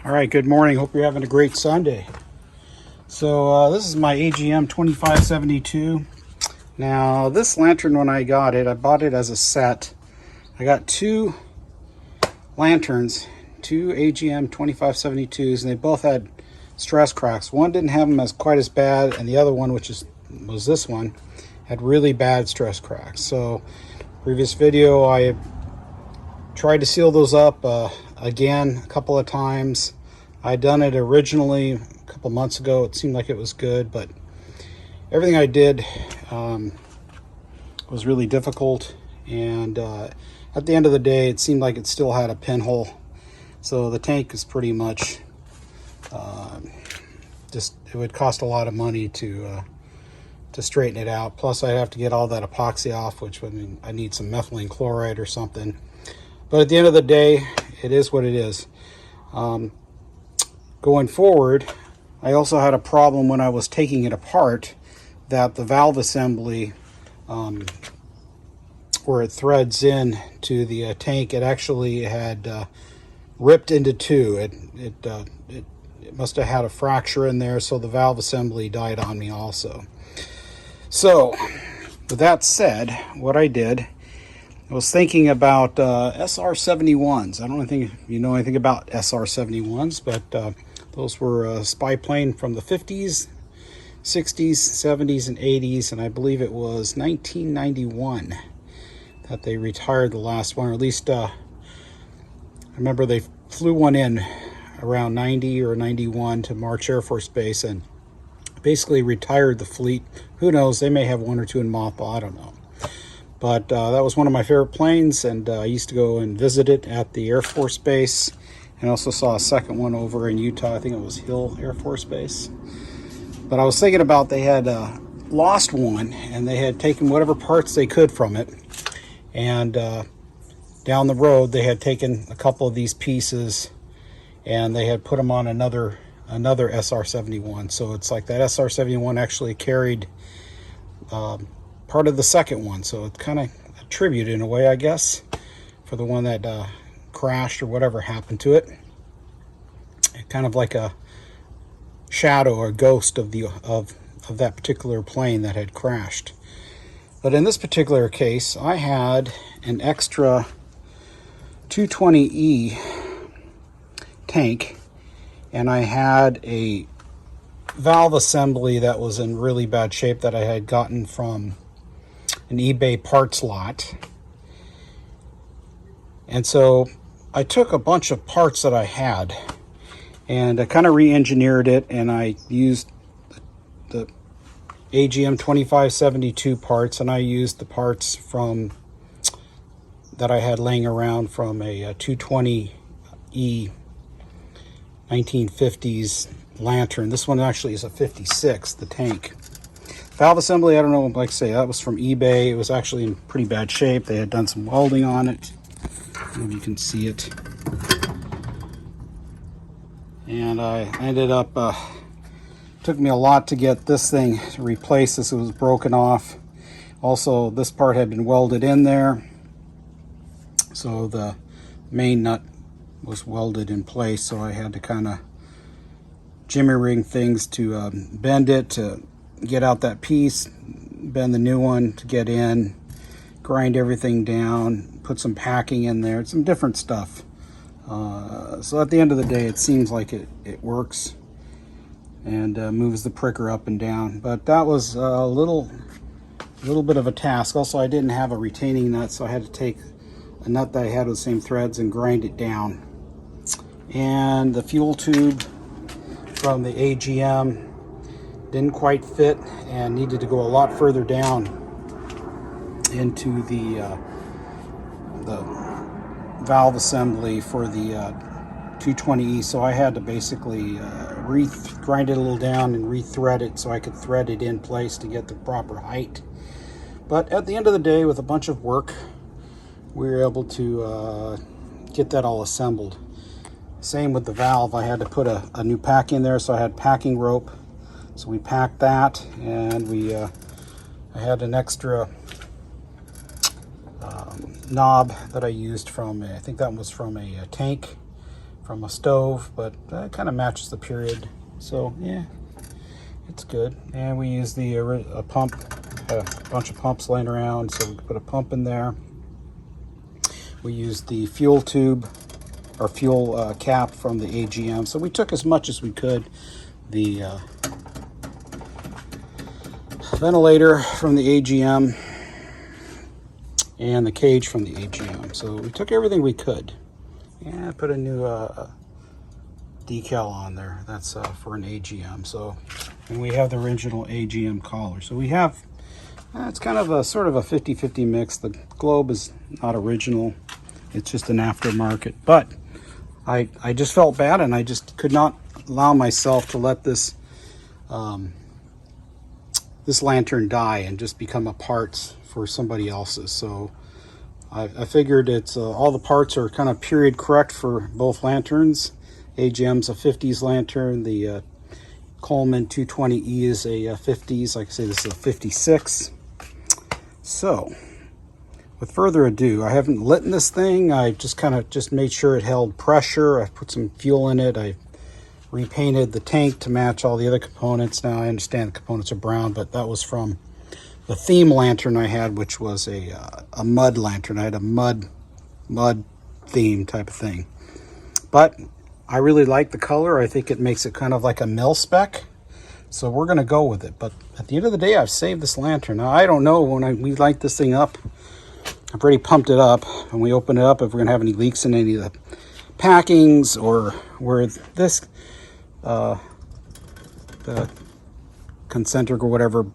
All right, good morning. Hope you're having a great Sunday. So this is my AGM 2572. Now this lantern, when I got it, I bought it as a set. I got two lanterns, two AGM 2572s, and they both had stress cracks. One didn't have them as quite as bad, and the other one, which was this one, had really bad stress cracks. So previous video, I tried to seal those up again a couple of times. I'd done it originally a couple months ago. It seemed like it was good, but everything I did was really difficult, and at the end of the day it seemed like it still had a pinhole. So the tank is pretty much just, it would cost a lot of money to straighten it out. Plus I'd have to get all that epoxy off, which would mean I need some methylene chloride or something. But at the end of the day, it is what it is. Going forward, I also had a problem when I was taking it apart, that the valve assembly, where it threads in to the tank, it actually had ripped into two. It must have had a fracture in there, so the valve assembly died on me also. So with that said, what I did, I was thinking about SR-71s. I don't think you know anything about SR-71s, but those were a spy plane from the 50s, 60s, 70s, and 80s, and I believe it was 1991 that they retired the last one, or at least I remember they flew one in around 90 or 91 to March Air Force Base and basically retired the fleet. Who knows, they may have one or two in mothball, I don't know. But that was one of my favorite planes, and I used to go and visit it at the Air Force Base, and also saw a second one over in Utah. I think it was Hill Air Force Base. But I was thinking about, they had lost one, and they had taken whatever parts they could from it, and down the road they had taken a couple of these pieces and they had put them on another SR-71. So it's like that SR-71 actually carried part of the second one, so it's kind of a tribute in a way, I guess, for the one that crashed or whatever happened to it. Kind of like a shadow or ghost of that particular plane that had crashed. But in this particular case, I had an extra 220E tank, and I had a valve assembly that was in really bad shape that I had gotten from an eBay parts lot. And so I took a bunch of parts that I had and I kind of re-engineered it, and I used the AGM 2572 parts, and I used the parts from that I had laying around from a 220E 1950s lantern. This one actually is a 56, the tank. Valve assembly, I don't know, like I say, that was from eBay. It was actually in pretty bad shape. They had done some welding on it. Maybe you can see it. And I ended up, took me a lot to get this thing to replace this. It was broken off. Also, this part had been welded in there, so the main nut was welded in place, so I had to kind of jimmy rig things to bend it to get out that piece, bend the new one to get in, grind everything down, put some packing in there, some different stuff. So at the end of the day, it seems like it works and moves the pricker up and down. But that was a little bit of a task. Also, I didn't have a retaining nut, so I had to take a nut that I had with the same threads and grind it down. And the fuel tube from the AGM didn't quite fit and needed to go a lot further down into the valve assembly for the 220E, so I had to basically grind it a little down and re-thread it so I could thread it in place to get the proper height. But at the end of the day, with a bunch of work, we were able to get that all assembled. Same with the valve. I had to put a new pack in there, so I had packing rope. So we packed that, and I had an extra knob that I used from, I think that was from a tank from a stove, but that kind of matches the period. So yeah, it's good. And we use the a pump, a bunch of pumps laying around, so we can put a pump in there. We used the fuel tube or fuel cap from the AGM, so we took as much as we could. The ventilator from the AGM and the cage from the AGM. So we took everything we could. Yeah, I put a new decal on there. That's for an AGM. So, and we have the original AGM collar. So we have, it's kind of a sort of a 50-50 mix. The globe is not original. It's just an aftermarket. But I just felt bad, and I just could not allow myself to let this this lantern die and just become a part for somebody else's. So I figured it's all the parts are kind of period correct for both lanterns. AGM's a 50s lantern. The Coleman 220E is a 50s. Like I say, this is a 56. So with further ado, I haven't lit this thing. I just kind of just made sure it held pressure. I put some fuel in it. I repainted the tank to match all the other components. Now I understand the components are brown, but that was from the theme lantern I had, which was a mud lantern. I had a mud theme type of thing. But I really like the color. I think it makes it kind of like a mil spec. So we're going to go with it. But at the end of the day, I've saved this lantern. Now, I don't know when we light this thing up. I've already pumped it up. When we open it up, if we're going to have any leaks in any of the packings, or where this, the concentric or whatever,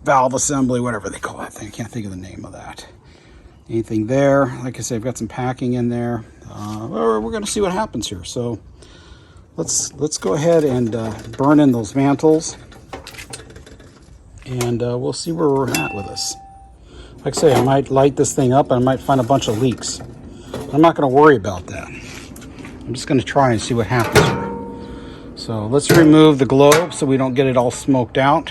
valve assembly, whatever they call that thing. I can't think of the name of that. Anything there. Like I said, I've got some packing in there. We're going to see what happens here. So let's go ahead and burn in those mantles, and we'll see where we're at with this. Like I say, I might light this thing up and I might find a bunch of leaks. I'm not going to worry about that. I'm just going to try and see what happens here. So let's remove the globe so we don't get it all smoked out.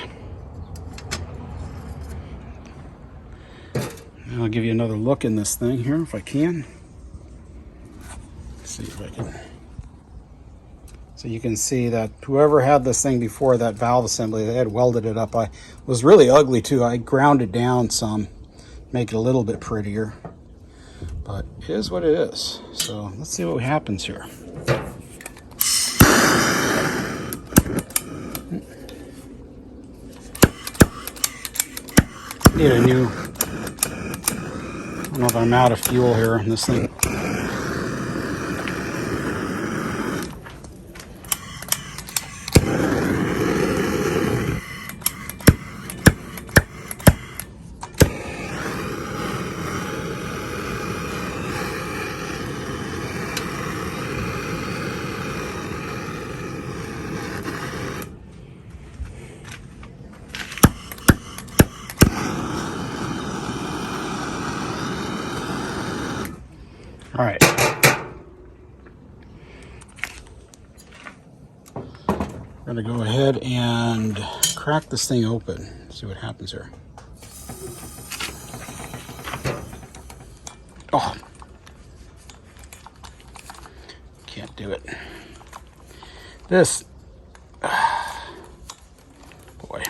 And I'll give you another look in this thing here if I can. Let's see if I can. So you can see that whoever had this thing before, that valve assembly, they had welded it up. It was really ugly too. I ground it down some, make it a little bit prettier. But it is what it is. So let's see what happens here. Need a new, I don't know if I'm out of fuel here in this thing. All right. We're going to go ahead and crack this thing open. See what happens here. Oh. Can't do it. This. Boy.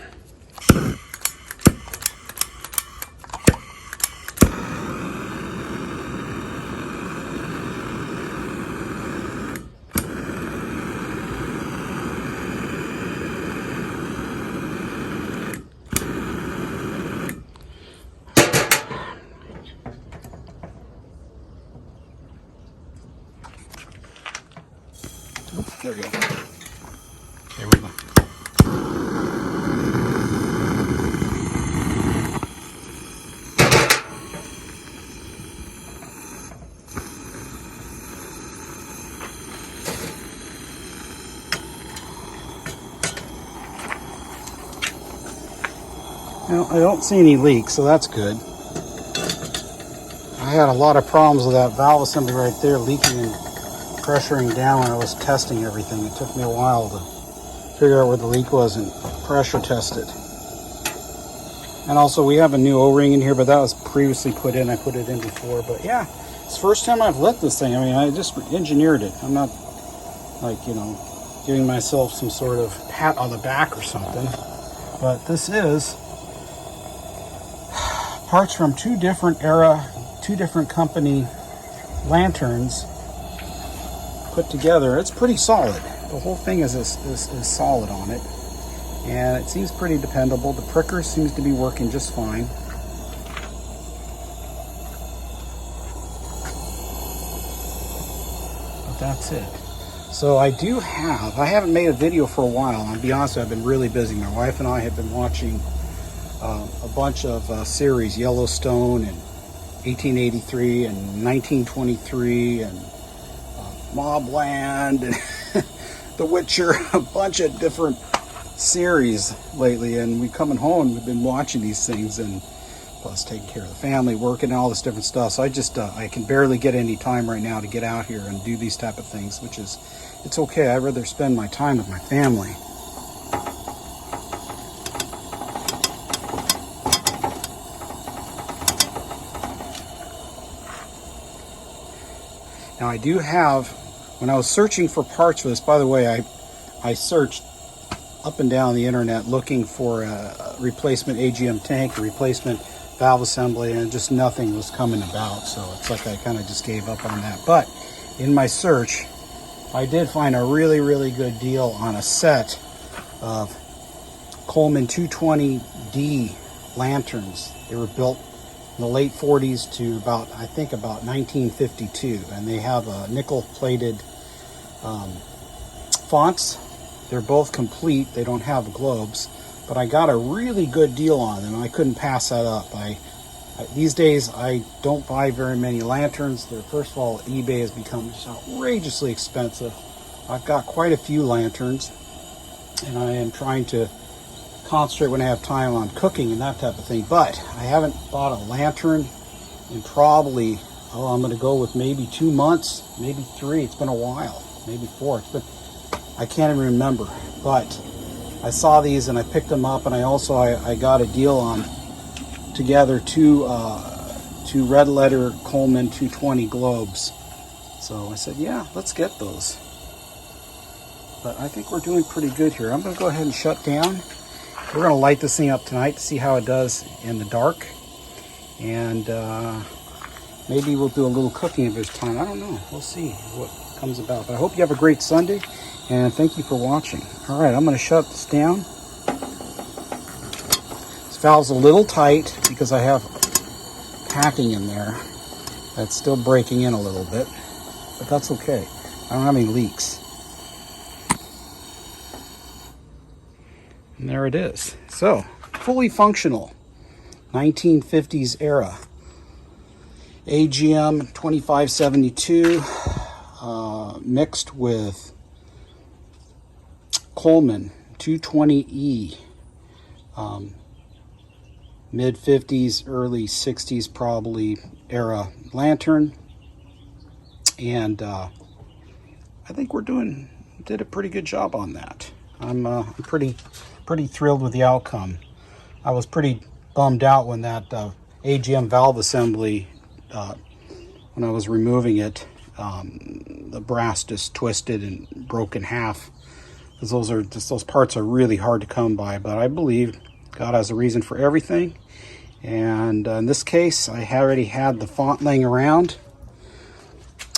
There we go. Okay, we go. Now, I don't see any leaks, so that's good. I had a lot of problems with that valve assembly right there, leaking and pressuring down when I was testing everything. It took me a while to figure out where the leak was and pressure test it. And also we have a new O-ring in here, but that was previously put in. I put it in before, but yeah, it's the first time I've lit this thing. I mean, I just engineered it. I'm not like, you know, giving myself some sort of pat on the back or something. But this is parts from two different company lanterns put together. It's pretty solid. The whole thing is solid on it, and it seems pretty dependable. The pricker seems to be working just fine. But that's it. So I haven't made a video for a while. I'll be honest, I've been really busy. My wife and I have been watching a bunch of series, Yellowstone and 1883 and 1923 and Mobland and The Witcher, a bunch of different series lately, and we coming home, we've been watching these things, and plus taking care of the family, working, and all this different stuff. So I can barely get any time right now to get out here and do these type of things, which is, it's okay. I'd rather spend my time with my family. Now I do have, when I was searching for parts for this, by the way, I searched up and down the internet looking for a replacement AGM tank, a replacement valve assembly, and just nothing was coming about. So it's like I kind of just gave up on that. But in my search, I did find a really, really good deal on a set of Coleman 220D lanterns. They were built in the late 40s to about 1952, and they have a nickel-plated fonts. They're both complete. They don't have globes, but I got a really good deal on them. I couldn't pass that up. These days I don't buy very many lanterns. First of all, eBay has become just outrageously expensive. I've got quite a few lanterns, and I am trying to concentrate when I have time on cooking and that type of thing. But I haven't bought a lantern in probably, I'm going to go with maybe 2 months, maybe 3. It's been a while, maybe 4. I can't even remember. But I saw these and I picked them up, and I got a deal on together two red letter Coleman 220 globes. So I said, yeah, let's get those. But I think we're doing pretty good here. I'm going to go ahead and shut down. We're going to light this thing up tonight to see how it does in the dark. And maybe we'll do a little cooking if there's time. I don't know. We'll see what comes about. But I hope you have a great Sunday, and thank you for watching. All right, I'm going to shut this down. This valve's a little tight because I have packing in there that's still breaking in a little bit, but that's okay. I don't have any leaks. And there it is. So, fully functional, 1950s era. AGM 2572 mixed with Coleman 220E, mid 50s, early 60s probably era lantern. And I think did a pretty good job on that. I'm pretty thrilled with the outcome. I was pretty bummed out when that AGM valve assembly, when I was removing it, the brass just twisted and broke in half. Because those parts are really hard to come by. But I believe God has a reason for everything. And in this case, I already had the font laying around.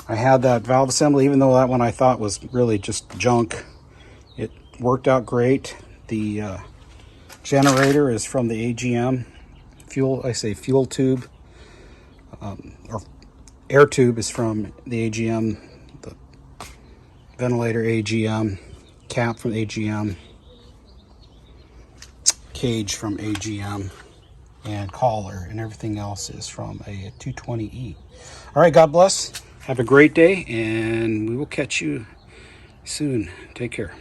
I had that valve assembly, even though that one I thought was really just junk. It worked out great. The generator is from the AGM fuel tube, or air tube is from the AGM, the ventilator AGM, cap from AGM, cage from AGM, and collar, and everything else is from a 220E. All right, God bless. Have a great day, and we will catch you soon. Take care.